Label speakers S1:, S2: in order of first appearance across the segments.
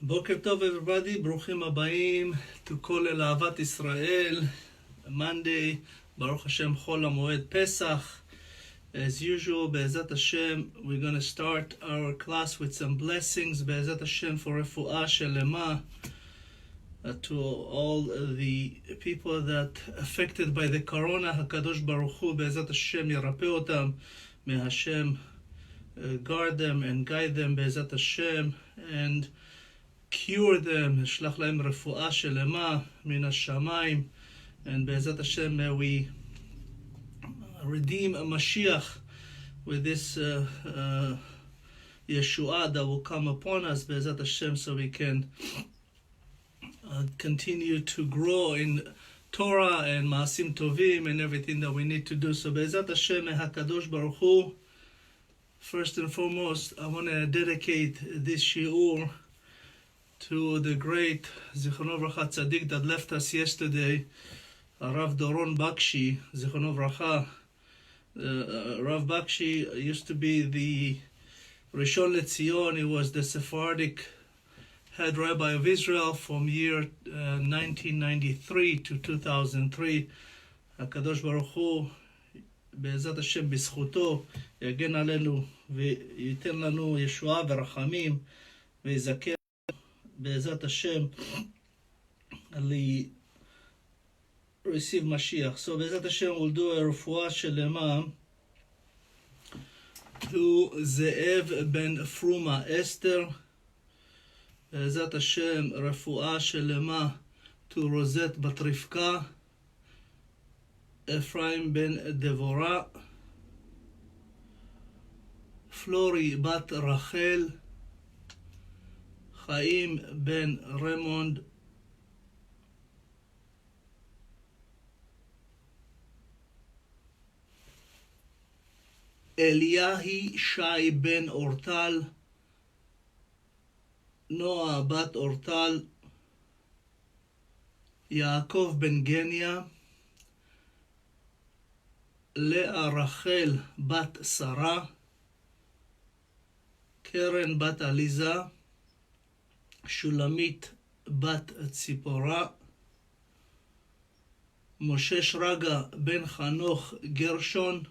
S1: בוקר טוב everybody, ברוכים הבאים to כל אהבת ישראל, Monday, ברוך השם חול המועד פסח. As usual, בעזרת השם, we're going to start our class with some blessings, בעזרת השם, for רפואה שלמה to all the people that affected by the corona. הקדוש ברוך הוא, בעזרת השם, ירפא אותם מהשם, guard them and guide them, בעזרת השם, and cure them, שלח להם רפואה שלמה מן השמיים, and בעזרת השם, may we redeem a Mashiach with this Yeshua that will come upon us, בעזרת השם, so we can continue to grow in Torah and Maasim Tovim and everything that we need to do. So בעזרת השם, הקדוש ברוך הוא, first and foremost, I want to dedicate this shiur to the great Zichrono V'racha Tzaddik that left us yesterday, Rav Doron Bakshi, Zichrono V'racha. Rav Bakshi used to be the Rishon LeZion. He was the Sephardic head rabbi of Israel from year 1993 to 2003. הקדוש ברוך הוא, בעזרת השם, בזכותו, יגן עלינו וייתן לנו ישועה ורחמים ויזכה בעזרת השם receive Mashiach. So בעזרת השם we'll do a רפואה שלמה to זאב בן פרומה אסתר. בעזרת השם רפואה שלמה to רוזט בת רבקה, אפרים בן דבורה, פלורי בת רחל, חיים בן רמונד, אליהו שי בן אורטל, נועה בת אורטל, יעקב בן גניה, לאה רחל בת שרה, קרן בת עליזה, שולמית בת ציפורה, משה שרגא בן חנוך גרשון,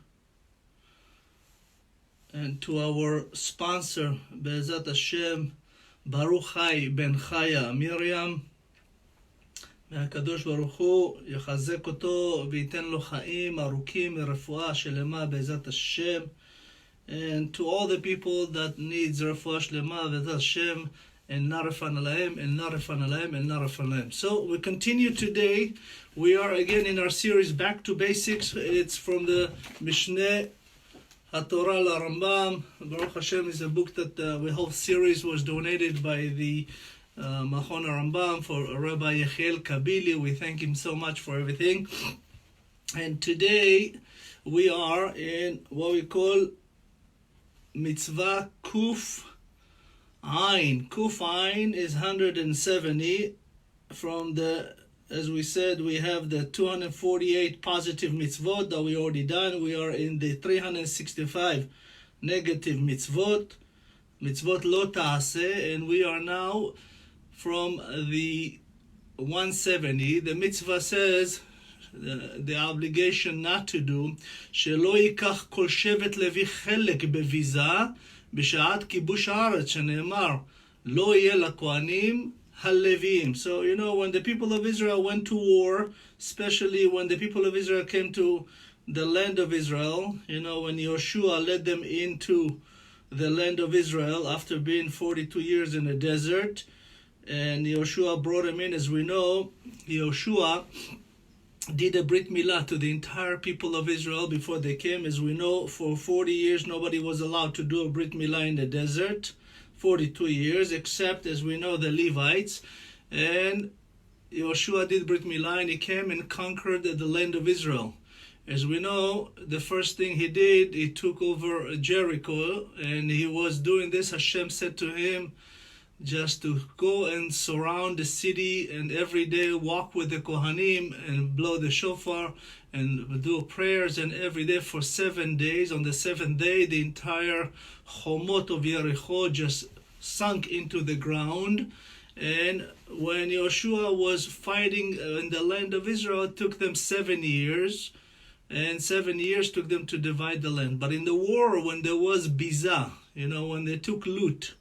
S1: and to our sponsor, בעזרת השם, ברוך חי בן חיה מרים, מהקדוש ברוך הוא יחזק אותו וייתן לו חיים ארוכים ורפואה שלמה בעזרת השם. And to all the people that needs רפואה שלמה בעזרת השם, and narafan alahem, and narafan alahem, and narafan alahem. So we continue today. We are again in our series Back to Basics. It's from the Mishneh HaTorah LaRambam. Baruch Hashem is a book that the whole series was donated by the Machon RAMB for Rabbi Yechiel Kabili. We thank him so much for everything. And today we are in what we call Mitzvah Kuf Ain. Kuf Ain is 170 from the, as we said, we have the 248 positive mitzvot that we already done. We are in the 365 negative mitzvot, mitzvot lo ta'aseh, and we are now from the 170. The mitzvah says, the obligation not to do, שלא ייקח כל שבט לוי חלק בביזה בשעת כיבוש הארץ, שנאמר, לא יהיה לכהנים הלוויים. So, you know, when the people of Israel went to war, especially when the people of Israel came to the land of Israel, you know, when Yoshua led them into the land of Israel after being 42 years in the desert, and Yoshua brought them in, as we know, Yoshua did a Brit Milah to the entire people of Israel before they came. As we know, for 40 years nobody was allowed to do a Brit Milah in the desert, 42 years, except, as we know, the Levites. And Yoshua did Brit Milah and he came and conquered the land of Israel. As we know, the first thing he did, he took over Jericho, and he was doing this. Hashem said to him just to go and surround the city and every day walk with the Kohanim and blow the shofar and do prayers, and every day for 7 days. On the seventh day, the entire Chomot of Jericho just sunk into the ground, And when Joshua was fighting in the land of Israel, it took them 7 years. And 7 years took them to divide the land. But in the war, when there was biza, when they took loot,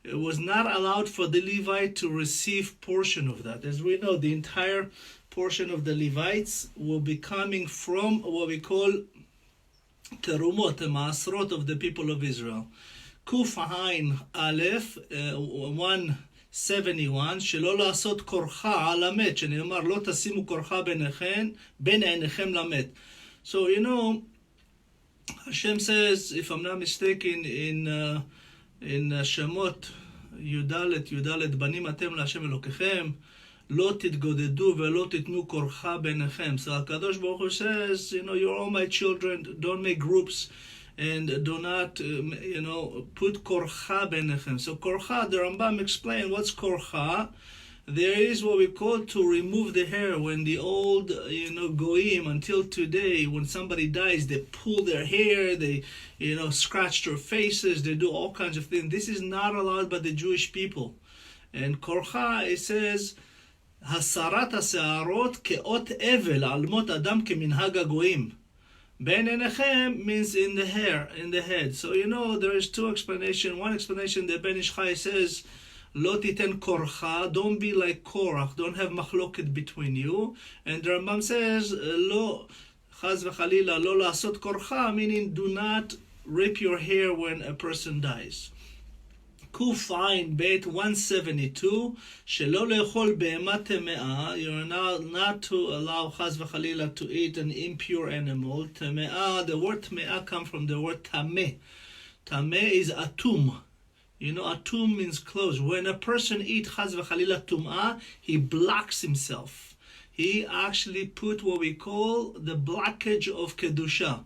S1: it was not allowed for the Levite to receive portion of that. As we know, the entire portion of the Levites will be coming from what we call terumot, the maasrot of the people of Israel. Kuf Ain Aleph 171, שלא לעשות כורחה על המת, שנאמר לא תשימו כורחה בין עיניכם למת. So, Hashem says, if I'm not mistaken, in Shemot Yudalet, בנים אתם להשם אלוקיכם, לא תתגודדו ולא תתנו כורחה ביניכם. So הקדוש ברוך הוא says, you're all my children, don't make groups, and do not, put korcha benechem. So korcha, the Rambam explained what's korcha. There is what we call to remove the hair. When the old, goyim, until today, when somebody dies, they pull their hair, they, scratch their faces, they do all kinds of things. This is not allowed by the Jewish people. And korcha, it says, hasarat hasearot keot evel al mot adam keminhag hagoyim. Ben enechem means in the hair, in the head. So there is two explanations. One explanation, the Ben Ish Chai says, Lo titen korcha, don't be like Korach, don't have machloket between you. And the Rambam says, Lo chaz v'chalila, lo la'asot korcha, meaning do not rip your hair when a person dies. Kuf Ain Bet 172, שלא לאכול בהמה טמאה, you're not to allow chaz v'chalila to eat an impure animal. טמאה, the word טמאה comes from the word tameh. Tameh is atum. Atum means closed. When a person eats chaz v'chalila tum'ah, he blocks himself. He actually put what we call the blockage of kedusha.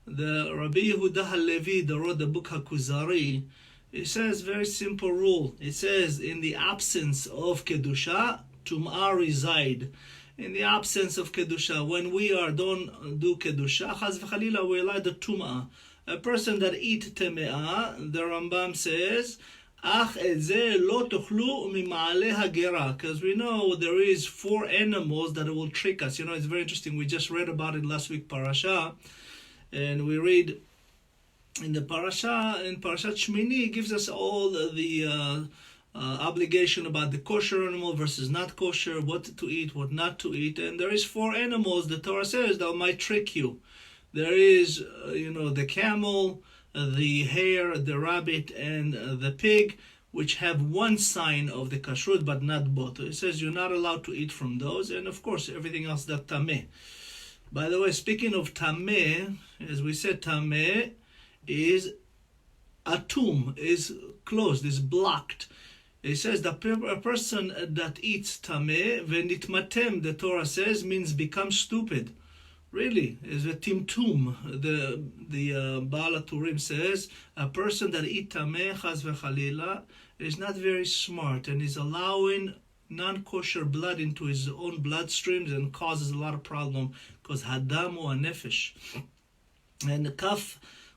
S1: The Rabbi Yehuda Halevi, that wrote the book HaKuzari, it says very simple rule. It says in the absence of kedusha, tum'ah reside. In the absence of kedusha, when we don't do kedusha, chaz v'chalila, we allow the tum'ah. A person that eats teme'ah, the Rambam says, ach et ze lo tochlu mima'ale hagera, because we know there is 4 animals that will trick us. It's very interesting. We just read about it last week, parasha, and we read in the parasha, in Parashat Shmini, it gives us all the obligation about the kosher animal versus not kosher, what to eat, what not to eat, and there is 4 animals the Torah says that might trick you. There is, the camel, the hare, the rabbit, and the pig, which have one sign of the kashrut, but not both. It says you're not allowed to eat from those, and of course everything else that tameh. By the way, speaking of tameh, as we said, tameh is atum, is closed, is blocked. It says that a person that eats tameh, venitmatem, the Torah says, means become stupid. Really, is a timtum. The Baal HaTurim says a person that eats tameh chaz v'chalila is not very smart and is allowing non-kosher blood into his own bloodstreams and causes a lot of problem because hadam or nefesh. And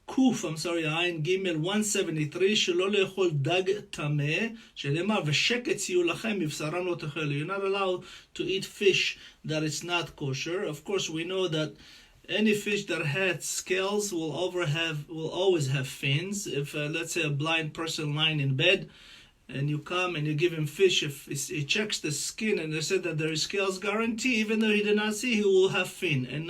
S1: Ayin Gimel 173, שלא לאכול דג טמא, שנאמר ושקץ יהיו לכם מבשרם לא תאכלו. You're not allowed to eat fish that is not kosher. Of course, we know that any fish that has scales will always have fins. If let's say a blind person lying in bed, and you come and you give him fish, if he checks the skin and they said that there is scales, guarantee, even though he did not see, he will have fin, and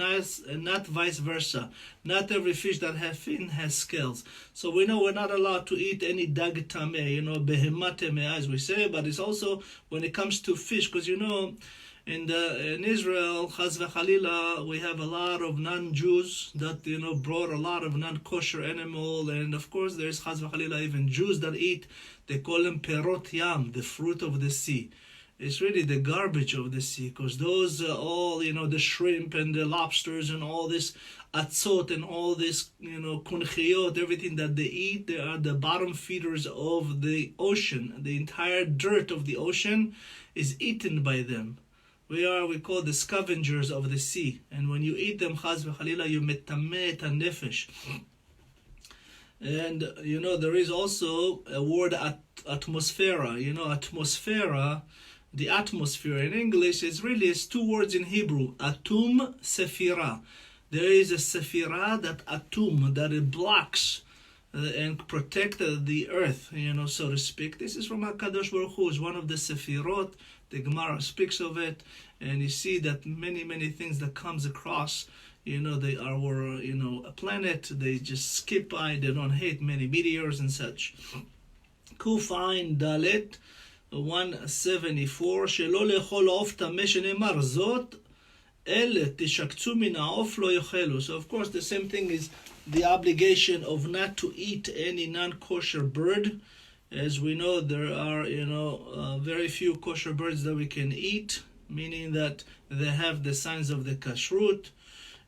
S1: not vice versa. Not every fish that has fin has scales. So we know we're not allowed to eat any dag tameh, behemah tameh, as we say, but it's also when it comes to fish, because in Israel, chaz v'chalila, we have a lot of non-Jews that brought a lot of non-kosher animal, and of course there's chaz v'chalila even Jews that eat. They call them perot yam, the fruit of the sea. It's really the garbage of the sea, because those all the shrimp and the lobsters and all this atzot and all this kunchiyot, everything that they eat, they are the bottom feeders of the ocean. The entire dirt of the ocean is eaten by them. We call the scavengers of the sea, and when you eat them, chaz v'chalila, you metameh et hanefesh. And there is also a word atmosphera. Atmosphera, the atmosphere in English is two words in Hebrew, atum, sephira. There is a sephira, that atum, that it blocks and protect the earth, so to speak. This is from Akadosh Baruch Hu. It's one of the sephirot. The Gemara speaks of it, and you see that many things that comes across, they are a planet. They just skip by. They don't hit many meteors and such. Kufain Dalet 174 שלא לאכול עוף טמא שנאמר זאת אלה תשקצו מן העוף לא יאכלו. So of course the same thing is the obligation of not to eat any non-kosher bird. As we know, there are very few kosher birds that we can eat, meaning that they have the signs of the kashrut.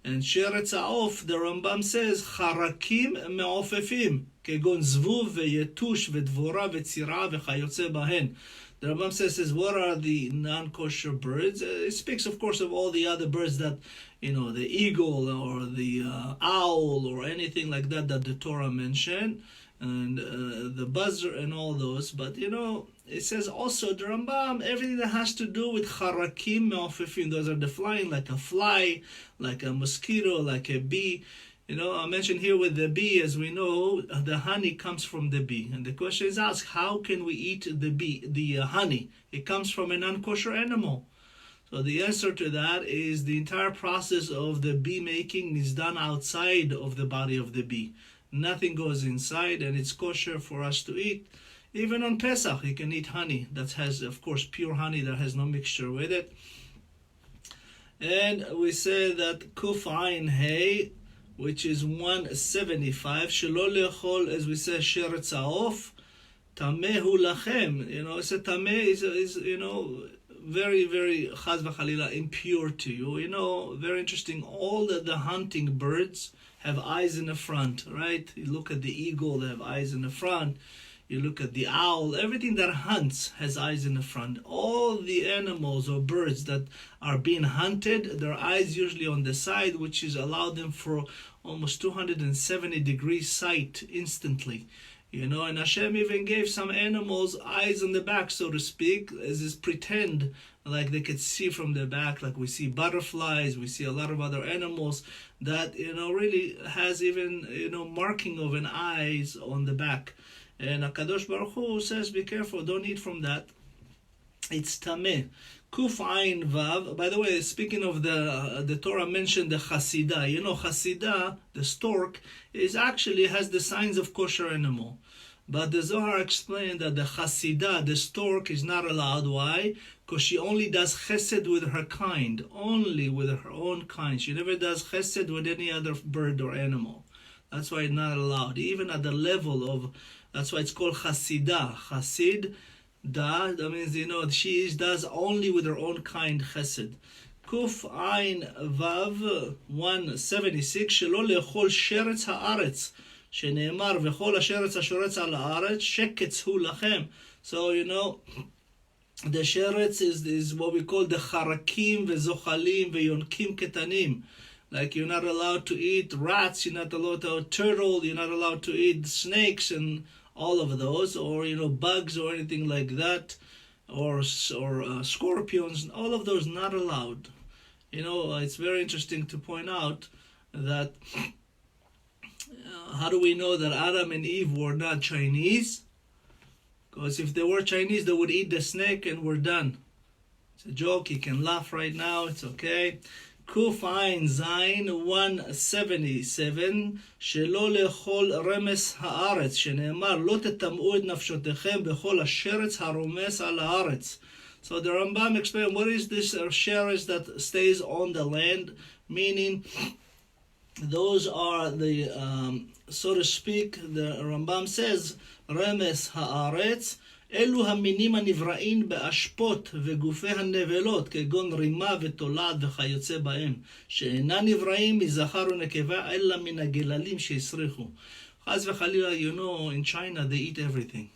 S1: And sheretz ha'of, the Rambam says, charakim me'ofefim, kegon zvuv ve'yetush ve'dvora ve'tzira ve'chayotze bahen. The Rambam says, what are the non-kosher birds? It speaks, of course, of all the other birds that, the eagle or the owl or anything like that the Torah mentioned, and the buzzard and all those. But, it says also, the Rambam, everything that has to do with charakim me'ofefim, those are the flying, like a fly, like a mosquito, like a bee. I mentioned here with the bee, as we know, the honey comes from the bee. And the question is asked, how can we eat the honey? It comes from a non-kosher animal. So the answer to that is the entire process of the bee making is done outside of the body of the bee. Nothing goes inside, and it's kosher for us to eat. Even on Pesach, you can eat honey that has, of course, pure honey that has no mixture with it. And we say that Kuf Ayin Hey, which is 175, Shelo Lechol, as we say, Sheretz Ha'of, Tameh Hu Lachem. It's a Tameh is very, very Chaz v'Chalila impure to you. Very interesting. All the hunting birds have eyes in the front, right? You look at the eagle, they have eyes in the front. You look at the owl, everything that hunts has eyes in the front. All the animals or birds that are being hunted, their eyes usually on the side, which is allowed them for almost 270 degrees sight instantly. And Hashem even gave some animals eyes on the back, so to speak, as is pretend like they could see from the back, like we see butterflies, we see a lot of other animals that, really has even, marking of an eyes on the back. And Akadosh Baruch Hu says, be careful, don't eat from that. It's tameh. Kuf Ayin Vav. By the way, speaking of the Torah mentioned the Chasidah. Chasidah, the stork, actually has the signs of kosher animal. But the Zohar explained that the Chasidah, the stork, is not allowed. Why? Because she only does chesed with her kind, only with her own kind. She never does chesed with any other bird or animal. That's why it's not allowed. Even at the level of, that's why it's called Chasidah. Chasid, that means, she does only with her own kind chesed. Kuf Ayin Vav 176, Shelo Lechol Sheretz Haaretz, שנאמר וכל השרץ השורץ על הארץ שקץ הוא לכם. So the sheretz is what we call the charakim vezochalim veyonkim ketanim. Like you're not allowed to eat rats, you're not allowed to eat turtle, you're not allowed to eat snakes and all of those, or bugs or anything like that, or scorpions. All of those not allowed. It's very interesting to point out that. How do we know that Adam and Eve were not Chinese? Because if they were Chinese, they would eat the snake and we're done. It's a joke. You can laugh right now. It's okay. Kuf Ayin Zayin 177 שלא לאכול רמס הארץ שנאמר לא תטמאו את נפשותיכם בכל השרץ הרומס על הארץ. So the Rambam explained what is this sheretz that stays on the land, meaning those are the, so to speak, the Rambam says, רמס הארץ, אלו המינים הנבראים באשפות וגופי הנבלות, כגון רימה ותולעת וכיוצא בהם, שאינם נבראים מזכר ונקבה, אלא מן הגללים שהסריחו. חס וחלילה, in China they eat everything.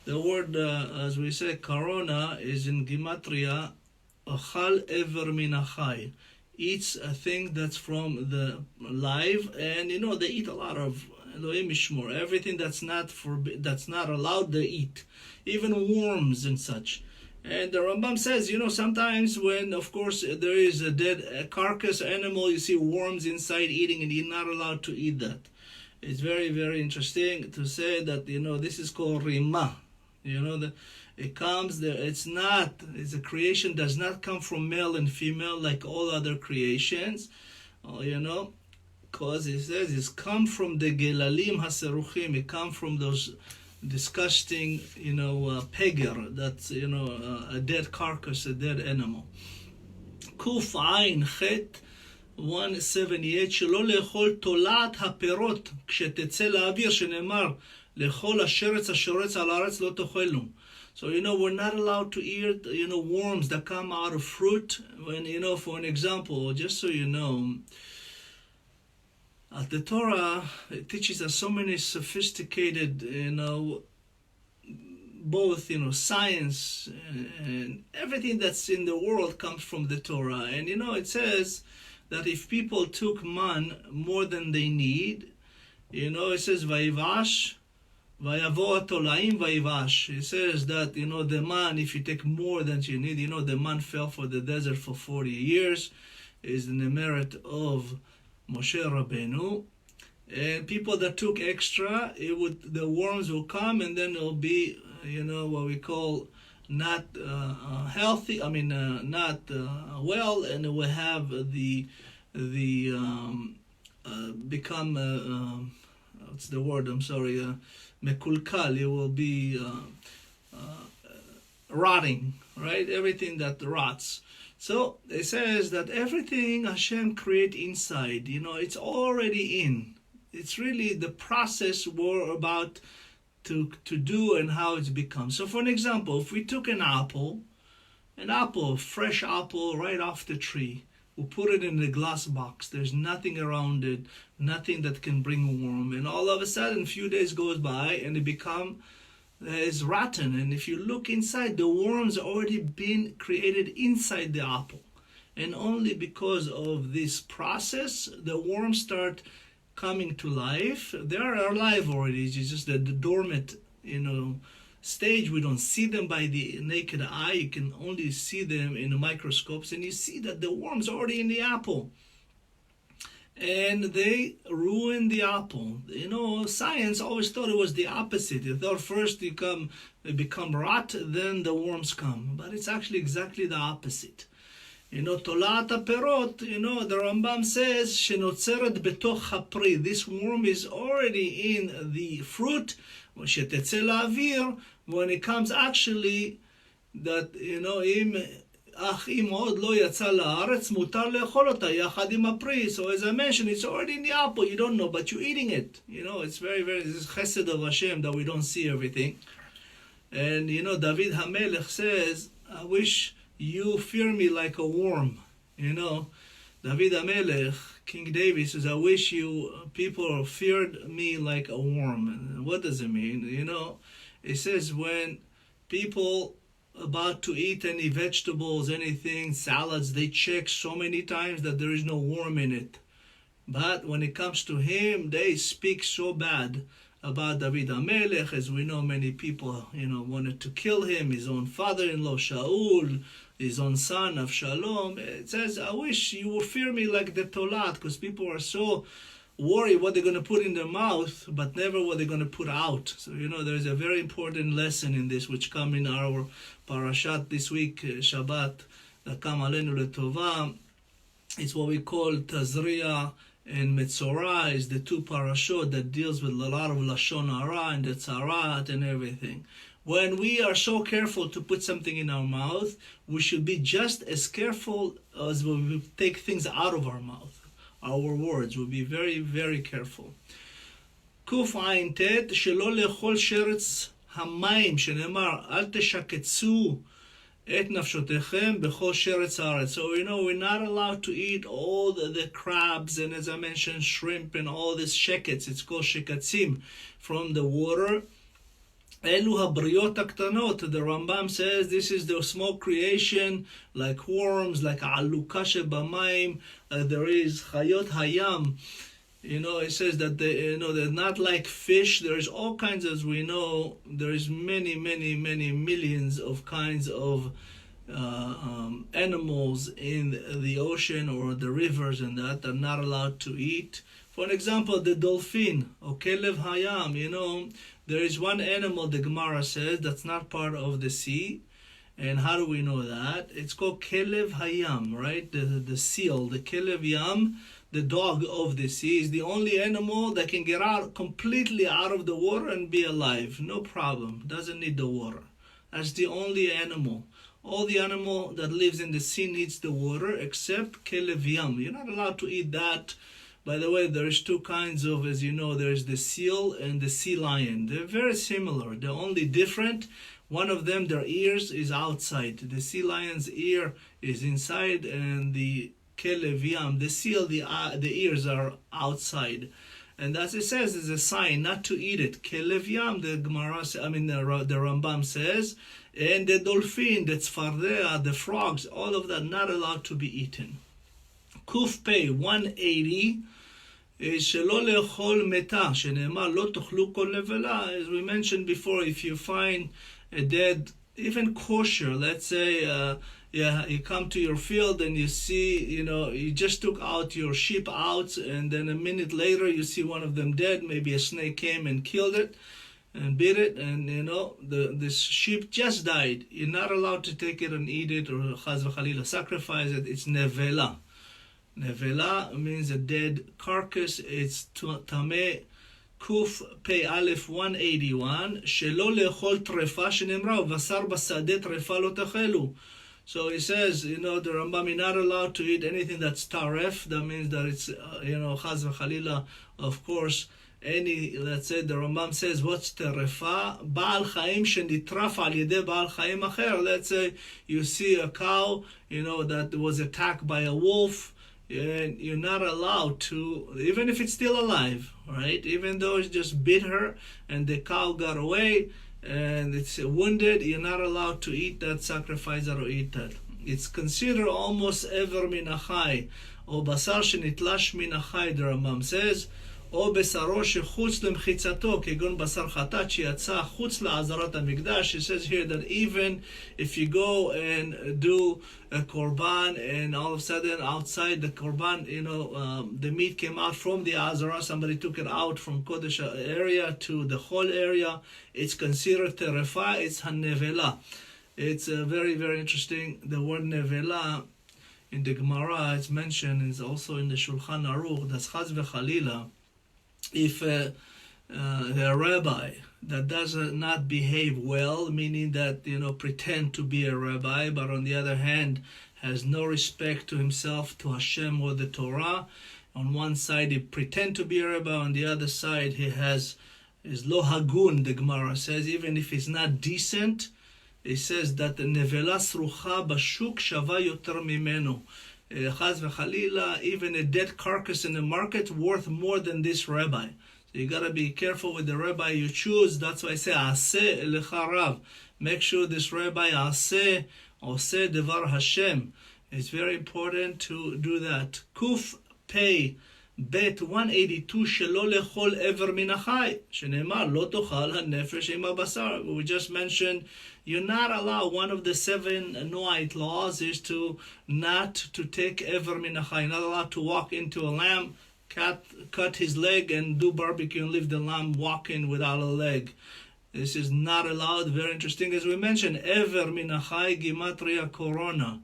S1: The word, as we say, corona is in Gematria, אכל איבר מן החי. Eats a thing that's from the live, and they eat a lot of Elohim Yishmor. Everything that's not allowed, they eat. Even worms and such. And the Rambam says, sometimes when, of course, there is a dead carcass animal, you see worms inside eating, and you're not allowed to eat that. It's very, very interesting to say that, this is called Rima. That it comes there. It's a creation does not come from male and female like all other creations, because it says it's come from the Gelalim Haseruchim. It come from those disgusting, peger. That's, a dead carcass, a dead animal. Kuf Ayin Chet 178 שלא לאכול תולעת הפירות כשתצא לאוויר שנאמר לאכול השרץ השורץ על הארץ לא תאכלו. So we're not allowed to eat worms that come out of fruit. When for an example, just so you know, the Torah, it teaches us so many sophisticated both science and everything that's in the world comes from the Torah. And it says that if people took man more than they need, it says vayivash vayavo atolaim vayivash. It says that the man, if you take more than you need, the man fell for the desert for 40 years, is in the merit of Moshe Rabbeinu. And people that took extra, the worms will come, and then it'll be what we call not healthy. I mean not well, and it will have the become what's the word? I'm sorry. Mekulkal. It will be rotting, right? Everything that rots. So it says that everything Hashem create inside, it's already in. It's really the process we're about to do and how it's become. So for an example, if we took an apple, fresh apple right off the tree, we put it in a glass box, there's nothing around it, nothing that can bring a worm, and all of a sudden a few days goes by and it is rotten, and if you look inside, the worms already been created inside the apple, and only because of this process the worms start coming to life. They are alive already. It's just the dormant stage. We don't see them by the naked eye. You can only see them in the microscopes, and you see that the worms are already in the apple, and they ruin the apple. Science always thought it was the opposite. They thought first they become rot, then the worms come, but it's actually exactly the opposite. תולעת הפירות, the Rambam says, שנוצרת בתוך הפרי. This worm is already in the fruit, שתצא לאוויר, when it comes actually, that, אם עוד לא יצא לארץ, מותר לאכול אותה יחד עם הפרי. So as I mentioned, it's already in the apple, you don't know, but you're eating it. It's very, very, this is chesed of Hashem that we don't see everything. And, David HaMelech says, I wish you fear me like a worm. David HaMelech, King David says, I wish people feared me like a worm. And what does it mean? It says when people about to eat any vegetables, anything, salads, they check so many times that there is no worm in it. But when it comes to him, they speak so bad about David HaMelech. As we know, many people, wanted to kill him, his own father-in-law, Shaul, his own son, Avshalom. It says, I wish you would fear me like the Tolat, because people are so worried what they're going to put in their mouth, but never what they're going to put out. So, there's a very important lesson in this, which come in our parashat this week, Shabbat, that come Aleinu L'Tova. It's what we call Tazria and Metzorah, is the two parashot that deals with a lot of Lashon Hara and the Tzarat and everything. When we are so careful to put something in our mouth, we should be just as careful as when we take things out of our mouth. Our words will be very, very careful. קוף עין תת, שלא לאכול שרץ המים, שנאמר, אל תשקצו את נפשותיכם בכל שרץ הארץ. So we're not allowed to eat all the crabs and, as I mentioned, shrimp and all this sheketz. It's called shekatzim from the water. אלו הבריות הקטנות. The Rambam says this is the small creation, like worms, like העלוקה שבמים. There is חיות הים, it says that they're not like fish. There's all kinds, as we know, there's many millions of kinds of animals in the ocean or the rivers and that are not allowed to eat. For an example, the dolphin, or kelev hayam, there is one animal, the Gemara says, that's not part of the sea. And how do we know that? It's called kelev hayam, right? The seal, the kelev yam, the dog of the sea, is the only animal that can get out completely out of the water and be alive. No problem. Doesn't need the water. That's the only animal. All the animal that lives in the sea needs the water except kelev yam. You're not allowed to eat that. By the way, there's two kinds of, as you know, there's the seal and the sea lion. They're very similar. They're only different. One of them, their ears is outside. The sea lion's ear is inside, and the kelev yam, the seal, the ears are outside. And as it says, is a sign not to eat it. Kelev yam, the Rambam says, and the dolphin, the tzfardea, the frogs, all of that not allowed to be eaten. Kuf Pei 180 is שלא לאכול מתה, שנאמר לא תאכלו כל נבלה. As we mentioned before, if you find a dead, even kosher, let's say, you come to your field and you see, you just took out your sheep out, and then a minute later you see one of them dead. Maybe a snake came and killed it and beat it, and this sheep just died. You're not allowed to take it and eat it, or chaz v'chalila sacrifice it. It's nevela. Nevela means a dead carcass. It's tameh. Kuf Pei Aleph 181 שלא לאכול טרפה שנאמרה ובשר בשדה טרפה לא תאכלו. So he says, the Rambam is not allowed to eat anything that's taref. That means that it's, chaz v'chalila, of course, let's say the Rambam says, what's terefa? Baal chaim shenitraf al yedei baal chaim acher. Let's say you see a cow, that was attacked by a wolf, and you're not allowed to, even if it's still alive, right? Even though it just bit her and the cow got away and it's wounded, you're not allowed to eat that, sacrifice that, or eat that. It's considered almost ever min achai, or basar shenitlash min achai, the Rambam says, או בשרו שחוץ למחיצתו, כגון בשר חטאת שיצא חוץ לעזרת המקדש. It says here that even if you go and do a korban and all of a sudden outside the korban, the meat came out from the azara, somebody took it out from Kodesh area to the whole area, it's considered terefa, it's hanevela. It's very, very interesting. The word nevela in the Gemara, it's mentioned, is also in the Shulchan Aruch, that's chaz v'chalila. If a rabbi that does not behave well, meaning that, pretend to be a rabbi, but on the other hand has no respect to himself, to Hashem or the Torah, on one side he pretend to be a rabbi, on the other side he is lo hagun, the Gemara says, even if he's not decent, it says that the nevela srucha bashuk shava yoter mimenu. Chaz v'chalila, even a dead carcass in the market worth more than this rabbi. So you gotta be careful with the rabbi you choose. That's why I say aseh lecha rav. Make sure this rabbi aseh devar Hashem. It's very important to do that. Kuf Pei Bet 182 שלא לאכול איבר מן החי, שנאמר לא תאכל הנפש עם הבשר. We just mentioned you're not allowed. One of the 7 Noahide laws is to not to take ever min achai. You're not allowed to walk into a lamb, cut his leg and do barbecue and leave the lamb walking without a leg. This is not allowed. Very interesting. As we mentioned, ever min achai gimatria corona.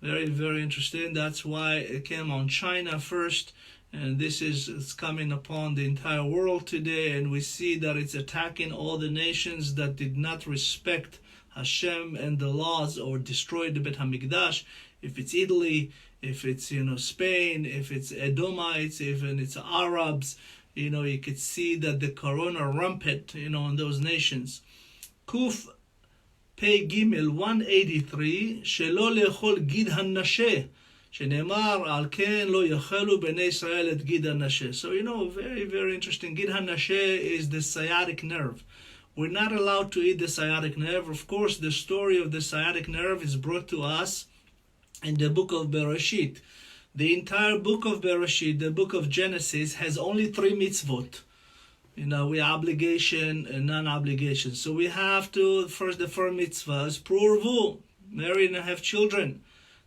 S1: Very, very interesting. That's why it came on China first. And this is coming upon the entire world today, and we see that it's attacking all the nations that did not respect Hashem and the laws or destroyed the Bet HaMikdash. If it's Italy, if it's Spain, if it's Edomites, even it's Arabs, you could see that the corona rampant, in those nations. Kuf Pei Gimel 183 שלא לאכול גיד הנשה. שנאמר, על כן לא יאכלו בני ישראל את גיד הנשה. So, very, very interesting. Gid hanashe is the sciatic nerve. We're not allowed to eat the sciatic nerve. Of course, the story of the sciatic nerve is brought to us in the book of Bereshit. The entire book of Bereshit, the book of Genesis, has only 3 mitzvot. We obligation and non-obligation. So we have to, first the first mitzvah is pru'urvu, marry and have children.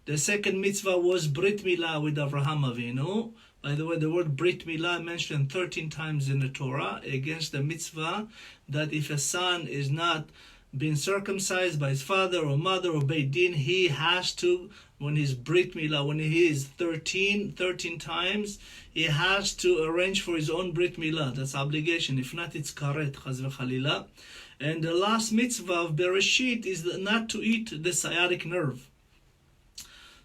S1: The second mitzvah was Brit Milah with Avraham Avinu. By the way, the word Brit Milah mentioned 13 times in the Torah against the mitzvah that if a son is not being circumcised by his father or mother or Beit Din, he has to, when he's Brit Milah, when he is 13 times, he has to arrange for his own Brit Milah. That's obligation. If not, it's karet, chaz v'chalila. And the last mitzvah of Bereshit is not to eat the sciatic nerve.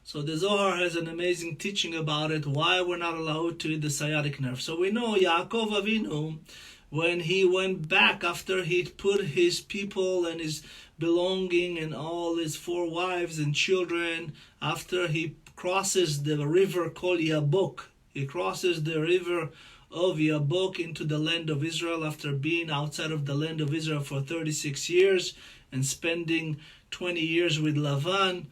S1: So the Zohar has an amazing teaching about it, why we're not allowed to eat the sciatic nerve. So we know Yaakov Avinu, when he went back after he put his people and his belonging and all his 4 wives and children, after he crosses the river called Yabok, he crosses the river of Yabok into the land of Israel after being outside of the land of Israel for 36 years and spending 20 years with Lavan.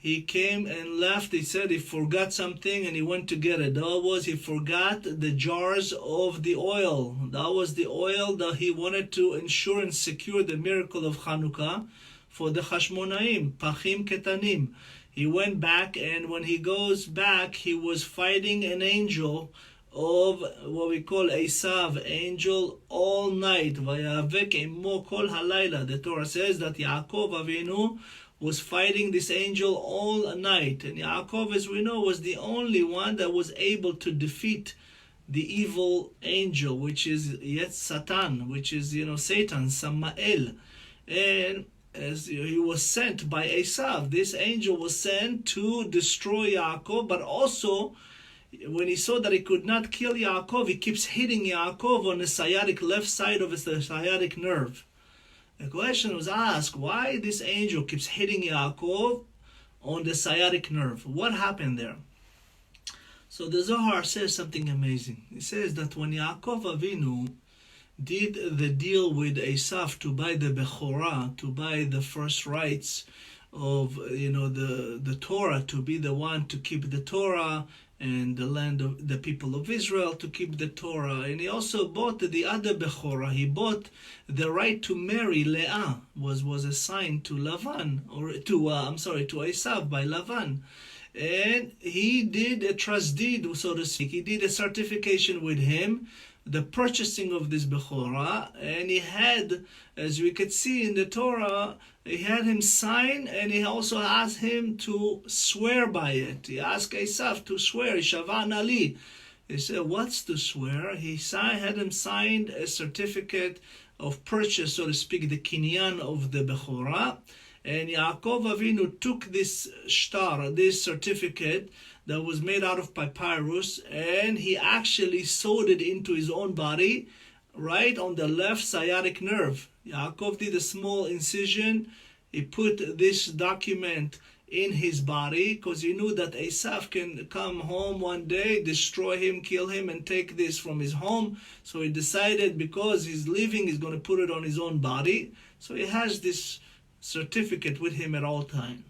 S1: He came and left. He said he forgot something and he went to get it. That was, he forgot the jars of the oil. That was the oil that he wanted to ensure and secure the miracle of Hanukkah for the Hashmonaim, Pachim Ketanim. He went back, and when he goes back, he was fighting an angel of what we call Esav, angel, all night. Vayavek imo kol halayla. The Torah says that Yaakov Avinu was fighting this angel all night. And Yaakov, as we know, was the only one that was able to defeat the evil angel, which is yet Satan, which is, Satan, Samael. And as he was sent by Esav, this angel was sent to destroy Yaakov, but also when he saw that he could not kill Yaakov, he keeps hitting Yaakov on the sciatic left side of his sciatic nerve. The question was asked, why this angel keeps hitting Yaakov on the sciatic nerve? What happened there? So the Zohar says something amazing. He says that when Yaakov Avinu did the deal with Esav to buy the Bechorah, to buy the first rights of the Torah, to be the one to keep the Torah, and the land of the people of Israel to keep the Torah. And he also bought the other Bechorah. He bought the right to marry Leah, was assigned to Lavan, or to Esav by Lavan. And he did a trust deed, so to speak. He did a certification with him, the purchasing of this Bechorah, and he had, as we could see in the Torah, he had him sign, and he also asked him to swear by it. He asked Esav to swear, Shavan Ali. He said, what's to swear? He had him signed a certificate of purchase, so to speak, the kinyan of the Bechorah. And Yaakov Avinu took this shtar, this certificate that was made out of papyrus, and he actually sewed it into his own body, right on the left sciatic nerve. Yaakov did a small incision. He put this document in his body because he knew that Esav can come home one day, destroy him, kill him, and take this from his home. So he decided, because he's leaving, he's going to put it on his own body. So he has this certificate with him at all times.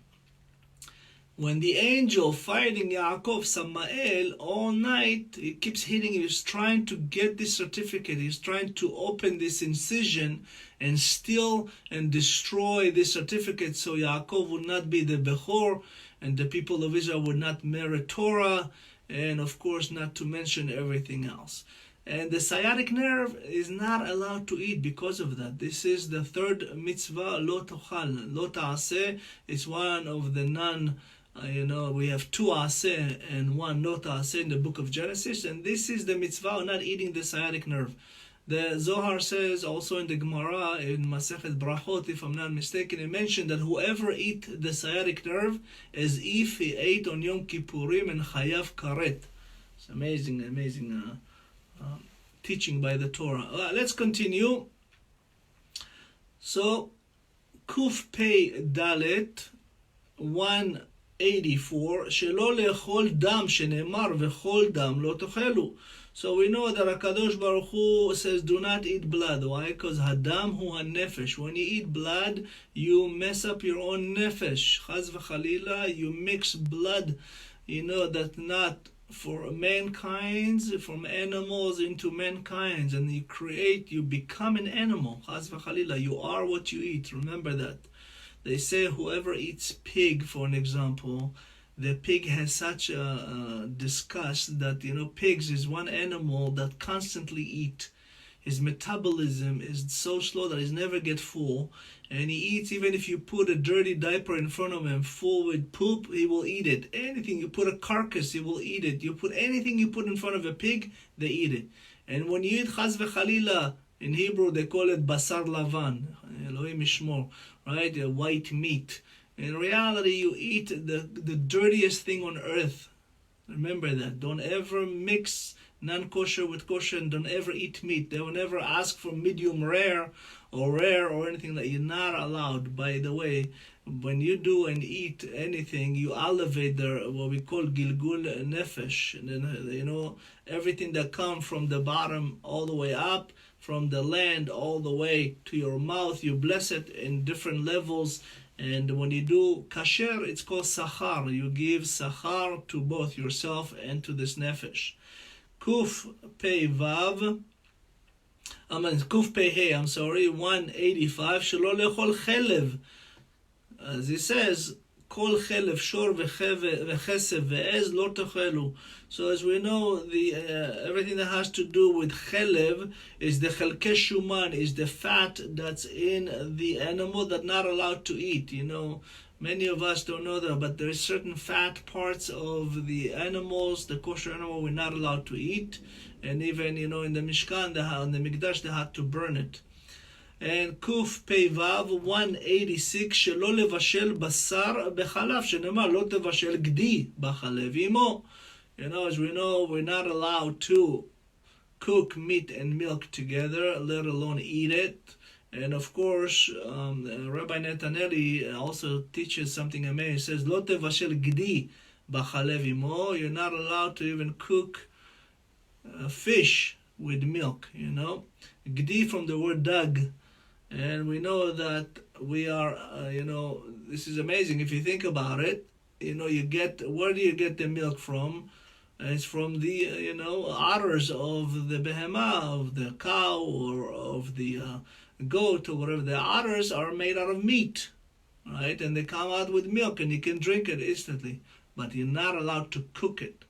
S1: When the angel fighting Yaakov, Samael, all night, he keeps hitting him. He's trying to get this certificate. He's trying to open this incision and steal and destroy this certificate so Yaakov would not be the Bechor and the people of Israel would not merit Torah, and of course not to mention everything else. And the sciatic nerve is not allowed to eat because of that. This is the third mitzvah, lo tochal, lo ta'aseh. It's one of the we have 2 aseh and 1 lo ta'aseh in the book of Genesis, and this is the mitzvah of not eating the sciatic nerve. The Zohar says also in the Gemara, in Masechet Brachot, if I'm not mistaken, it mentioned that whoever eat the sciatic nerve as if he ate on Yom Kippurim and chayav karet. It's amazing teaching by the Torah. Let's continue. So, Kuf Pei Dalet 184, Shelo lechol dam shenemar vechol dam lo tochelu. So we know that HaKadosh Baruch Hu says, do not eat blood. Why? Because hadam hu hanefesh. When you eat blood, you mess up your own nefesh. Chaz v'chalila, you mix blood, that not for mankind, from animals into mankind, and you become an animal. Chas v'chalila, you are what you eat. Remember that. They say whoever eats pig, for an example, the pig has such a disgust that, pigs is one animal that constantly eat. His metabolism is so slow that he never get full, and he eats. Even if you put a dirty diaper in front of him full with poop, he will eat it. Anything, you put a carcass, he will eat it. You put anything you put in front of a pig, they eat it. And when you eat chas v'chalila, in Hebrew they call it basar lavan, Elohim yishmor, right? White meat. In reality, you eat the dirtiest thing on earth. Remember that. Don't ever mix non-kosher with kosher, and don't ever eat meat. They will never ask for medium rare or anything that you're not allowed. By the way, when you do and eat anything, you elevate what we call gilgul nefesh. And then, everything that comes from the bottom all the way up, from the land all the way to your mouth, you bless it in different levels. And when you do kasher, it's called sachar. You give sachar to both yourself and to this nefesh. Kuf Pei Vav, Kuf Pei Hey, 185, Shelo lechol chelev. As he says, Kol chelev shor v'chesev ve'ez lo techelu. So as we know, everything that has to do with chelev is the chelkei shuman, is the fat that's in the animal that's not allowed to eat. Many of us don't know that, but there are certain fat parts of the animals, the kosher animal, we're not allowed to eat. And even, in the Mishkan, in the Mikdash, they had to burn it. And Kuf Pei Vav 186, Shelo levashel basar bechalav, shenemar lo tevashel gdi b'chalev imo. As we know, we're not allowed to cook meat and milk together, let alone eat it. And of course, Rabbi Netanelli also teaches something amazing. He says, "Lo tevashel gdi b'chalev imo." You're not allowed to even cook fish with milk. Gdi from the word dag, and we know that we are. This is amazing if you think about it. Where do you get the milk from? It's from the udders of the behemah, of the cow, or of the goat, or whatever. The udders are made out of meat, right? And they come out with milk, and you can drink it instantly, but you're not allowed to cook it.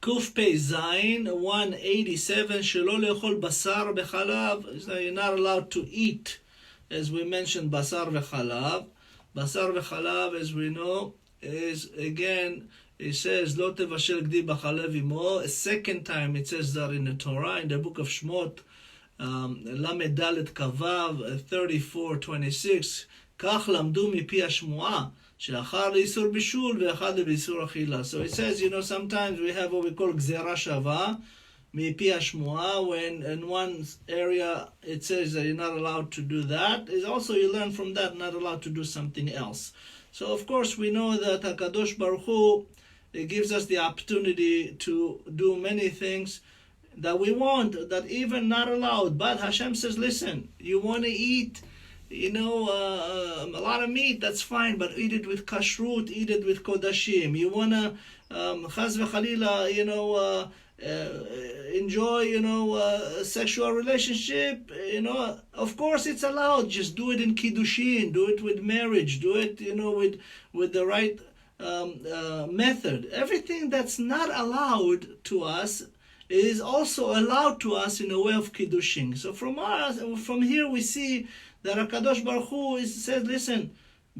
S1: Kuf Pei Zayin 187, Shelo lechol basar bechalav. You're not allowed to eat, as we mentioned, basar v'chalav. Basar v'chalav, as we know, is again. It says, Lo tevashel gdi b'chalev imo. A second time it says that in the Torah, in the book of Shmot, Lamed Dalet Kavav 34:26. Kach lamdu mipi hashmuah, she'achar leisur bishul ve'achad leisur achila. So it says, sometimes we have what we call gzera shava, mipi hashmuah, when in one area it says that you're not allowed to do that. It's also, you learn from that, not allowed to do something else. So of course we know that HaKadosh Baruch Hu, it gives us the opportunity to do many things that we want, that even not allowed. But Hashem says, listen, you want to eat, a lot of meat, that's fine, but eat it with kashrut, eat it with kodashim. You want to, chaz v'chalila, enjoy, a sexual relationship, of course it's allowed. Just do it in kiddushin, do it with marriage, do it, with the right method. Everything that's not allowed to us is also allowed to us in a way of kiddushin. So from here we see that HaKadosh Baruch Hu says, listen,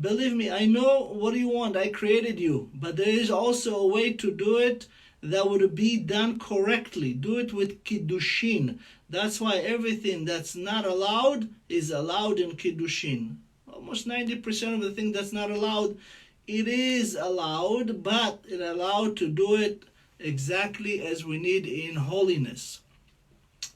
S1: believe me, I know what you want, I created you, but there is also a way to do it that would be done correctly. Do it with kiddushin. That's why everything that's not allowed is allowed in kiddushin. Almost 90% of the thing that's not allowed, it is allowed, but it's allowed to do it exactly as we need in holiness.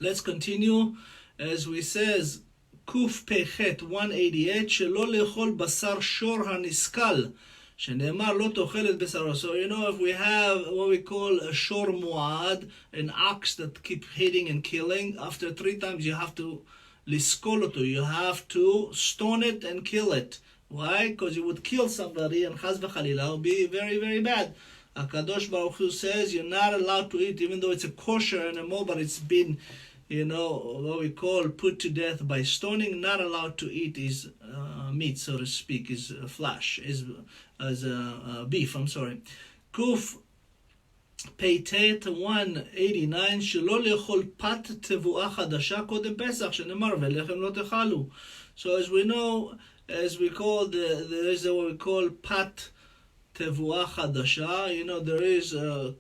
S1: Let's continue. As we says, Kuf Pechet 188, Shelo lechol basar shor haniskal, shenemar lo tochel et besaro. So if we have what we call a shor muad, an ox that keep hitting and killing, after 3 times you have to liskoloto, you have to stone it and kill it. Why? Because you would kill somebody, and chaz v'chalila would be very, very bad. הקדוש Baruch Hu says you're not allowed to eat, even though it's a kosher animal, but it's been, what we call put to death by stoning. Not allowed to eat is meat, so to speak, is flesh, is as beef. I'm sorry. Kuf פ"ט 189 שלא לאכול פת תבואה חדשה קודם פסח, שנאמר ולחם לא תאכלו. So as we know, as we call there is what we call פת תבואה חדשה. There is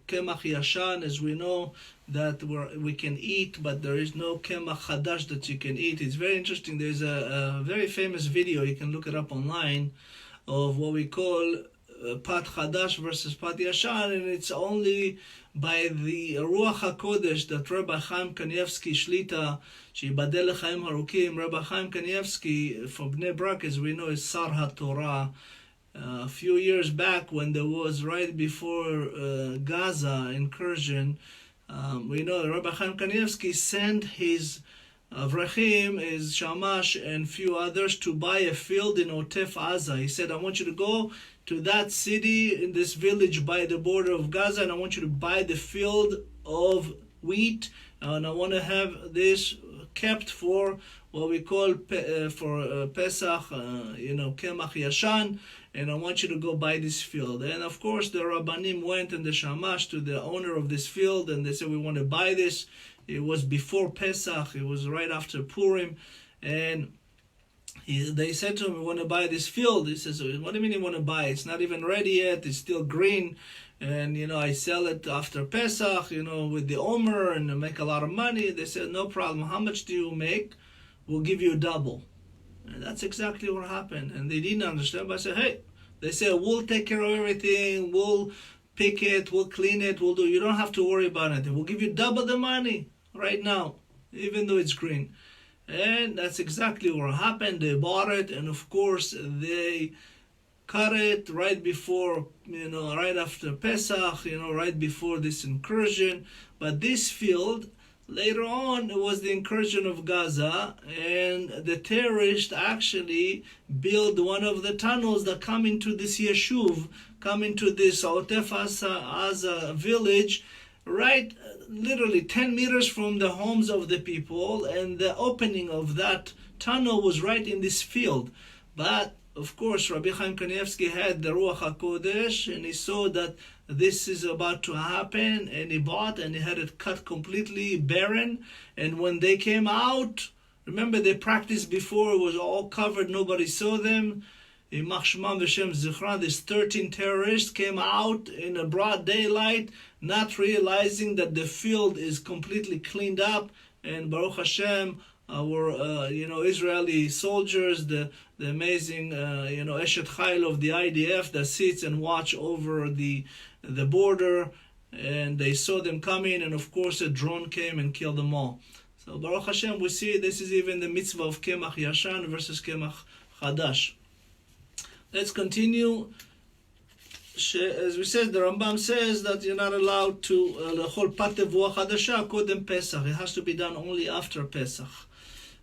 S1: קמח ישן, as we know, that we can eat, but there is no קמח חדש that you can eat. It's very interesting. There's a very famous video, you can look it up online, of what we call Pat Chadash versus Pat Yashan, and it's only by the Ruach HaKodesh that Rabbi Chaim Kanievsky Shlita, Sheyibadel L'chaim Harukim, Rabbi Chaim Kanievsky from Bnei Brak, as we know, is Sar HaTorah. A few years back, when there was right before Gaza incursion, we know Rabbi Chaim Kanievsky sent his Avrahim, his Shamash, and few others to buy a field in Otef Aza. He said, I want you to go to that city, in this village by the border of Gaza, and I want you to buy the field of wheat, and I want to have this kept for what we call Pesach, Kemach Yashan, and I want you to go buy this field. And of course the Rabbanim went and the Shamash to the owner of this field, and they said, we want to buy this. It was before Pesach, it was right after Purim, and they said to him, we want to buy this field. He says, what do you mean you want to buy it? It's not even ready yet, it's still green, and I sell it after Pesach, with the Omer, and make a lot of money. They said, no problem, how much do you make? We'll give you double. And that's exactly what happened. And they didn't understand, but I said, hey, they said, we'll take care of everything, we'll pick it, we'll clean it, you don't have to worry about it. We'll give you double the money right now, even though it's green. And that's exactly what happened. They bought it, and of course they cut it right before, right after Pesach, right before this incursion. But this field, later on, it was the incursion of Gaza, and the terrorists actually built one of the tunnels that come into this Yeshuv, come into this Otef Aza village, right, literally 10 meters from the homes of the people, and the opening of that tunnel was right in this field. But of course Rabbi Chaim Kanievsky had the Ruach HaKodesh, and he saw that this is about to happen, and he bought, and he had it cut completely barren. And when they came out, remember they practiced before, it was all covered, nobody saw them. These 13 terrorists came out in a broad daylight, not realizing that the field is completely cleaned up. And Baruch Hashem, our Israeli soldiers, the amazing Eshet Chayil of the IDF that sits and watch over the border, and they saw them coming, and of course a drone came and killed them all. So Baruch Hashem, we see this is even the mitzvah of Kemach Yashan versus Kemach Chadash. Let's continue. As we said, the Rambam says that you're not allowed to לאכול פת תבואה חדשה קודם פסח. It has to be done only after Pesach.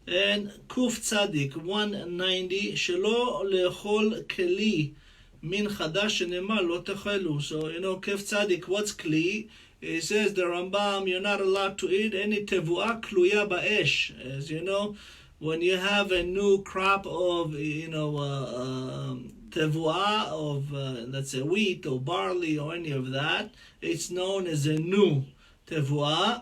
S1: And Kuf Tzadik 190 שלא לאכול כלי מין חדש שנאמר לא תאכלו. So Kuf Tzadik, what's kli? It says the Rambam, you're not allowed to eat any tevuah kluya ba'esh. As you know, when you have a new crop of tevuah of let's say wheat or barley or any of that, it's known as a new tevuah.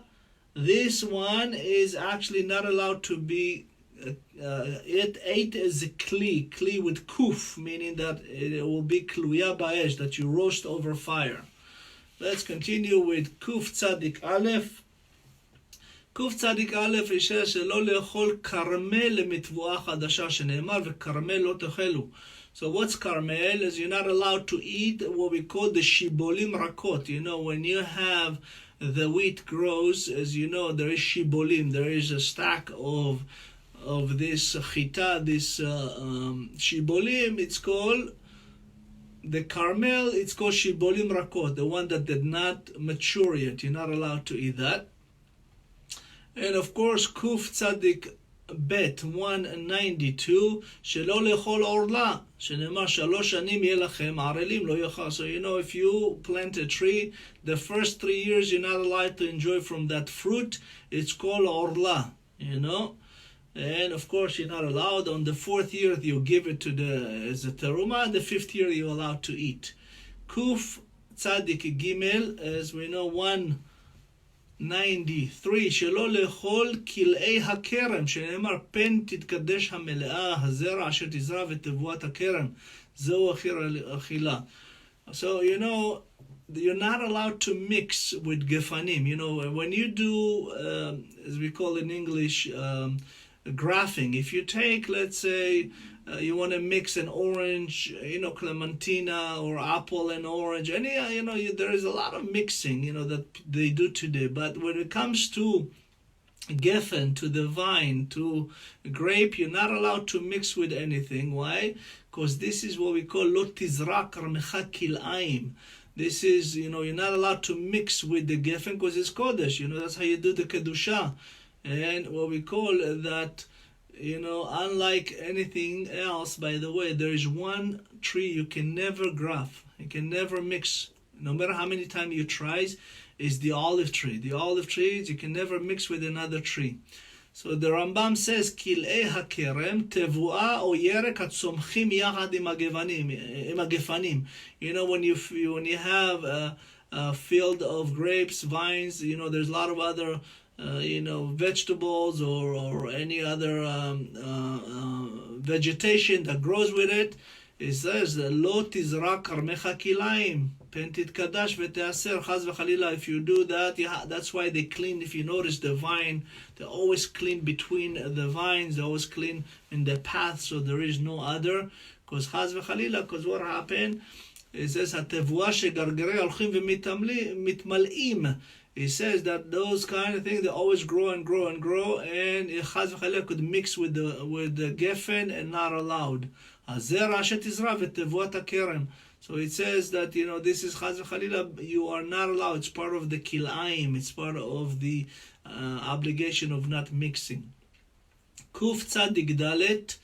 S1: This one is actually not allowed to be ate as a kli with kuf, meaning that it will be kluya ba'esh, that you roast over fire. Let's continue with Kuf Tzadik Aleph. Kuf Tzadik Aleph, it says שלא לאכול כרמל למתבואה חדשה שנאמר וכרמל לא תאכלו. So what's karmel? Is you're not allowed to eat what we call the shibolim rakot. When you have the wheat grows, as you know, there is shibolim. There is a stack of this chita, this shibolim. It's called the karmel. It's called shibolim rakot, the one that did not mature yet. You're not allowed to eat that. And of course, Kuf Tzadik bet 192, שלא לאכול עורלה, שנאמר 3 שנים יהיה לכם ערלים, לא יאכל. So if you plant a tree, the first 3 years you're not allowed to enjoy from that fruit. It's called עורלה, And of course you're not allowed. On the 4th year you give it to as a teruma. The 5th year you're allowed to eat. Kuf Tzadik Gimel, as we know, 193, שלא לאכול כלאי הכרם, שנאמר פן תתקדש המלאה, הזרע אשר תזרע ותבואת הכרם, זהו אכילה. So you're not allowed to mix with gefanim. When you do, as we call in English, grafting, if you take, let's say, you want to mix an orange, clementina, or apple and orange, there is a lot of mixing, that they do today. But when it comes to geffen, to the vine, to grape, you're not allowed to mix with anything. Why? Because this is what we call lo tizra karmecha kil'aim. This is, you're not allowed to mix with the geffen because it's kodesh. That's how you do the kedusha. And what we call that, unlike anything else, by the way, there is one tree you can never graft. You can never mix. No matter how many times you try, is the olive tree. The olive trees you can never mix with another tree. So the RAMB says, kil'ei hakerem tevuah o yerek hatzomchim yachad im hagefanim. When you have a field of grapes, vines, there's a lot of other vegetables or any other vegetation that grows with it. It says, lo tizra karmecha kilaim, pen titkadash v'teaser, chaz v'chalila. If you do that, that's why they clean. If you notice the vine, they always clean between the vines, they always clean in the path, so there is no other. Because chaz v'chalila, because what happened, it says, hatevuah shegargerei alchim v'mitmal'im. He says that those kind of things, they always grow and grow and grow, and chaz v'chalila could mix with the geffen and not allowed. Hazera asher tizra v'tevuat hakerem. So it says that this is chaz v'chalila, you are not allowed. It's part of the kil'aim. It's part of the obligation of not mixing. Kuf tzadik dalet,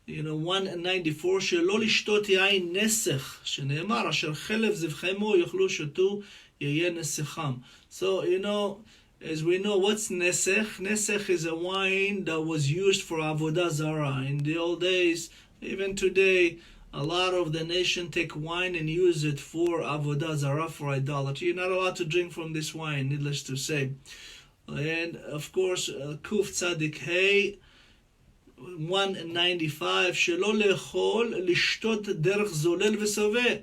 S1: 194, שלא לשתות יין נסך, שנאמר אשר חלב זבחמו יאכלו שתו יהיה נסכם. So, as we know, what's nesech? Nesech is a wine that was used for avodah zarah. In the old days, even today, a lot of the nation take wine and use it for avodah zarah, for idolatry. You're not allowed to drink from this wine, needless to say. And of course, Kuf Tzadik Hey, 195, שלא לאכול לשתות דרך זולל וסובא,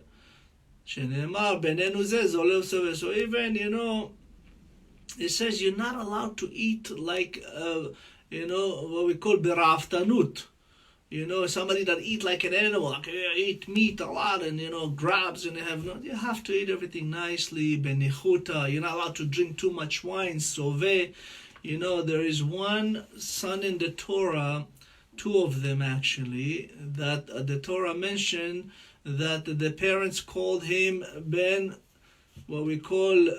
S1: שנאמר בינינו זה זולל וסובא. So even, it says you're not allowed to eat like, what we call beraftanut. Somebody that eat like an animal, like eat meat a lot and, grabs and you have to eat everything nicely, benichuta. You're not allowed to drink too much wine, sove. There is one son in the Torah, 2 of them actually, that the Torah mentioned that the parents called him ben, what we call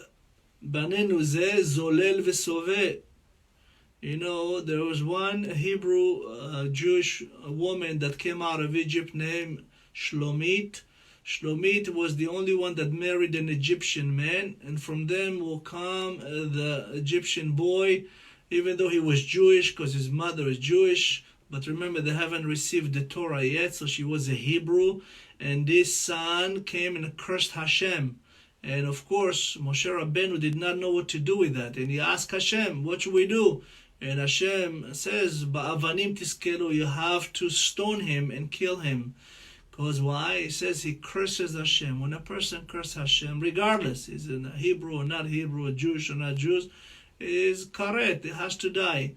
S1: banenu ze zolel v'sove. There was one Hebrew Jewish woman that came out of Egypt named Shlomit. Shlomit was the only one that married an Egyptian man, and from them will come the Egyptian boy, even though he was Jewish because his mother is Jewish. But remember, they haven't received the Torah yet, so she was a Hebrew. And this son came and cursed Hashem. And of course, Moshe Rabbeinu did not know what to do with that. And he asked Hashem, what should we do? And Hashem says, Ba'avanim tiskelu, you have to stone him and kill him. Because why? He says he curses Hashem. When a person curses Hashem, regardless, is a Hebrew or not Hebrew, a Jewish or not Jewish, is karet, he has to die.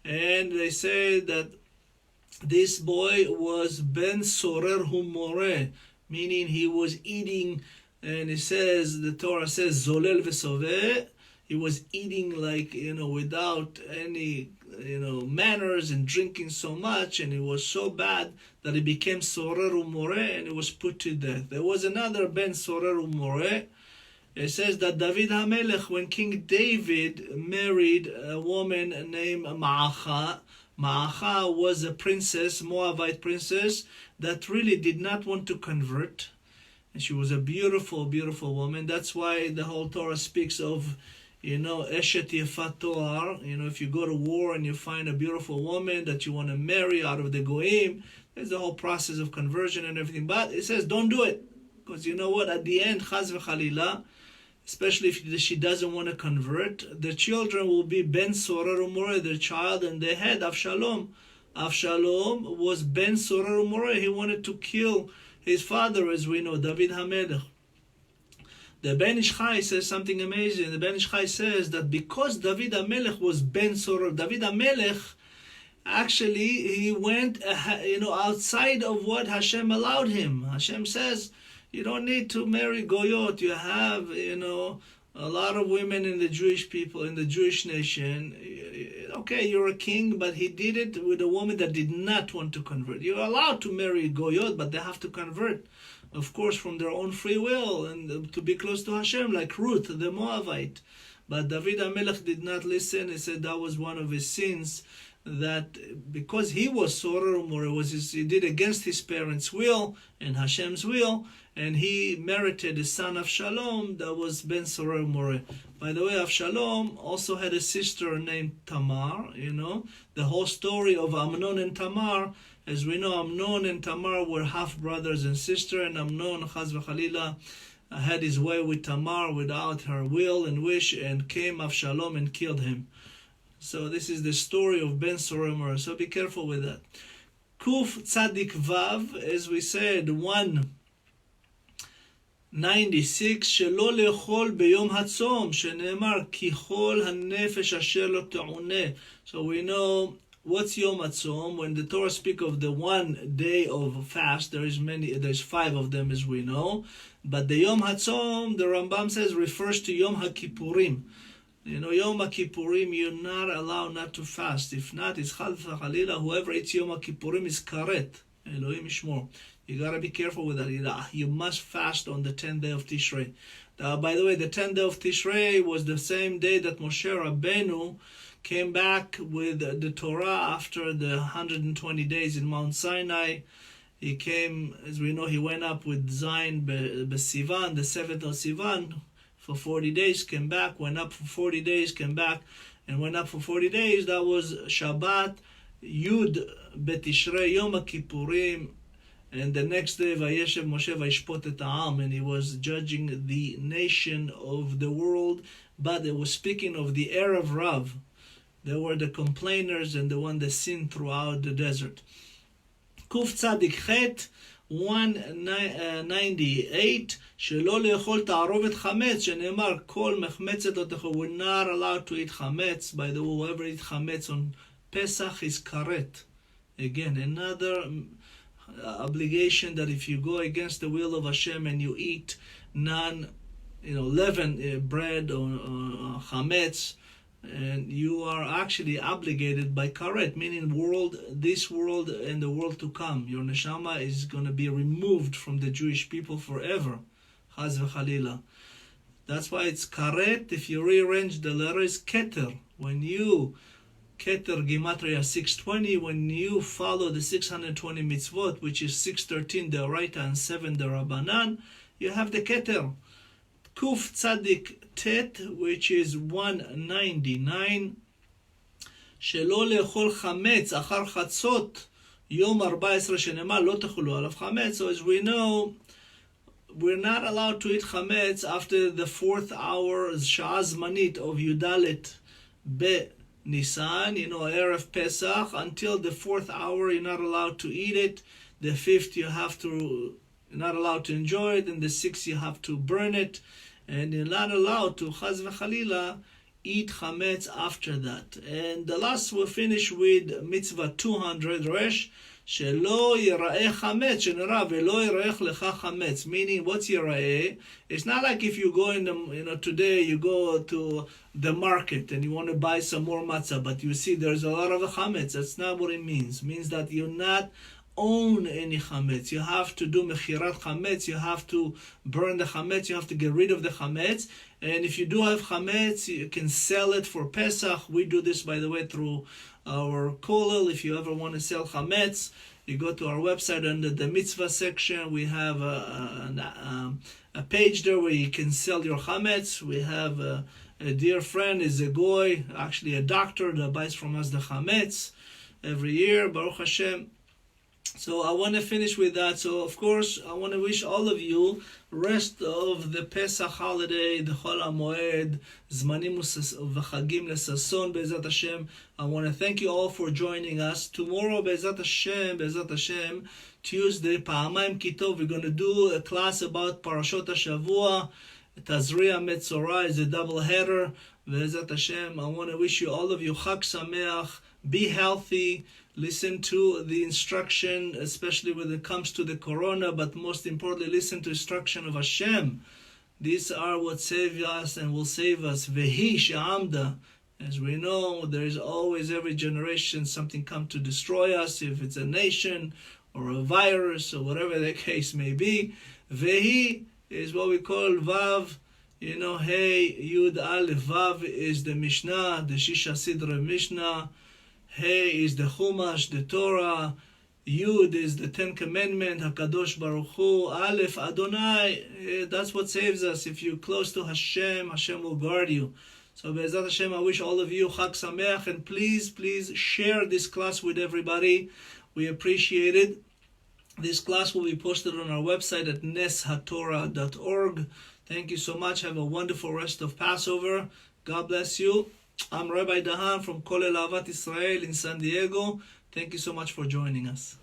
S1: And they say that this boy was ben sorer humore, meaning he was eating, and it says, the Torah says, zolel v'soveh, he was eating like, without any, manners and drinking so much, and it was so bad that he became sorer humore and he was put to death. There was another ben sorer humore. It says that David HaMelech, when King David married a woman named Ma'acha, Ma'acha was a princess, Moabite princess, that really did not want to convert. And she was a beautiful, beautiful woman. That's why the whole Torah speaks of, Eshet Yefat Toar. If you go to war and you find a beautiful woman that you want to marry out of the Goyim, there's the whole process of conversion and everything. But it says, don't do it. Because you know what? At the end, Chaz v'Chalila, especially if she doesn't want to convert, the children will be Ben Sorer Umoreh, their child, and they had Avshalom. Avshalom was Ben Sorer Umoreh. He wanted to kill his father, as we know, David HaMelech. The Ben Ish Chai says something amazing. The Ben Ish Chai says that because David HaMelech was Ben Sorer, David HaMelech, actually, he went outside of what Hashem allowed him. Hashem says, you don't need to marry Goyot. You have, a lot of women in the Jewish people, in the Jewish nation. Okay, you're a king, but he did it with a woman that did not want to convert. You're allowed to marry Goyot, but they have to convert, of course, from their own free will and to be close to Hashem, like Ruth, the Moabite. But David HaMelech did not listen. He said that was one of his sins, that because he was Sorer Umoreh, he did against his parents' will and Hashem's will, and he merited a son of Shalom that was Ben Sorer Umoreh. By the way, Avshalom also had a sister named Tamar. The whole story of Amnon and Tamar, as we know, Amnon and Tamar were half brothers and sister, and Amnon, Chaz v'Chalila, had his way with Tamar without her will and wish, and came Avshalom and killed him. So this is the story of Ben Sorer Umoreh. So be careful with that. Kuf Tzadik Vav, as we said, 196, שלא לאכול ביום הצום, שנאמר, כי כל הנפש אשר לא תעונה. So we know what's Yom HaTzom. When the Torah speak of the one day of fast, there's 5 of them, as we know. But the Yom HaTzom, the Rambam says, refers to Yom HaKippurim. Yom HaKippurim, you're not allowed not to fast. If not, it's Chal V'Chalila, whoever eats Yom HaKippurim is karet. Elohim Yishmor. You gotta be careful with that. You must fast on the 10th day of Tishrei. By the way, the 10th day of Tishrei was the same day that Moshe Rabbeinu came back with the Torah after the 120 days in Mount Sinai. He came, as we know, he went up with Zayin B'Sivan, the 7th of Sivan, for 40 days, came back, went up for 40 days, came back, and went up for 40 days. That was Shabbat, Yud B'Tishrei, Yom HaKippurim, and the next day, Vayeshev Moshe Vayishpot et ha'am, and he was judging the nation of the world, but it was speaking of the Erev Rav. They were the complainers and the one that sinned throughout the desert. Kuf Tzadik Chet, 198, שלא לאכול תערובת חמץ, שנאמר, כל מחמצת לא תאכלו. We're not allowed to eat chametz. By the way, whoever eats chametz on Pesach is karet. Again, another obligation that if you go against the will of Hashem and you eat leavened bread or chametz, and you are actually obligated by karet, meaning this world and the world to come. Your neshama is going to be removed from the Jewish people forever. Chaz v'Chalila. That's why it's karet. If you rearrange the letter, is keter. When you Keter Gematria 620, when you follow the 620 mitzvot, which is 613 the Oraita and 7 the Rabbanan, you have the Keter. Kuf Tzadik Tet, which is 199, שלא לאכול חמץ אחר חצות יום 14 שנאמר לא תאכלו עליו חמץ. So as we know, we're not allowed to eat chametz after the 4th hour שעה זמנית of Yudalet Nisan, Erev Pesach, until the 4th hour, you're not allowed to eat it. The 5th, you're not allowed to enjoy it. And the 6th, you have to burn it. And you're not allowed to, Chaz v'Chalila, eat chametz after that. And the last, we'll finish with mitzvah 200, Resh, שלא ייראה חמץ, שנראה ולא ייראה לך חמץ. Meaning, what's ייראה? It's not like if you go today you go to the market and you want to buy some more matzah, but you see there's a lot of chametz. That's not what it means. It means that you not own any chametz. You have to do mechirat chametz. You have to burn the chametz. You have to get rid of the chametz. And if you do have chametz, you can sell it for Pesach. We do this, by the way, through our kollel. If you ever want to sell chametz, you go to our website under the mitzvah section. We have a page there where you can sell your chametz. We have a dear friend, is a goy, actually a doctor, that buys from us the chametz every year, Baruch Hashem. So I want to finish with that. So of course, I want to wish all of you rest of the Pesach holiday, the Chol HaMoed, Zmanim v'Chagim l'Sason, Be'ezat Hashem. I want to thank you all for joining us. Tomorrow, Be'ezat Hashem, Tuesday, Pa'amayim Kitov, we're going to do a class about Parashot HaShavua. Tazria Metzorah is a double header. Be'ezat Hashem, I want to wish you, all of you, Chag Sameach, be healthy. Listen to the instruction, especially when it comes to the corona, but most importantly, listen to instruction of Hashem. These are what save us and will save us. Vehi she'amda. As we know, there is always, every generation, something come to destroy us, if it's a nation or a virus or whatever the case may be. Vehi is what we call Vav. You know, Hey, Yud, Aleph, Vav is the Mishnah, the Shisha Sidra Mishnah. Hey is the Chumash, the Torah. Yud is the Ten Commandments, HaKadosh Baruch Hu. Aleph, Adonai. That's what saves us. If you're close to Hashem, Hashem will guard you. So Be'ezat Hashem, I wish all of you Chag Sameach, and please share this class with everybody. We appreciate it. This class will be posted on our website at neshatorah.org. Thank you so much. Have a wonderful rest of Passover. God bless you. I'm Rabbi Dahan from Kollel Ahavat Israel in San Diego. Thank you so much for joining us.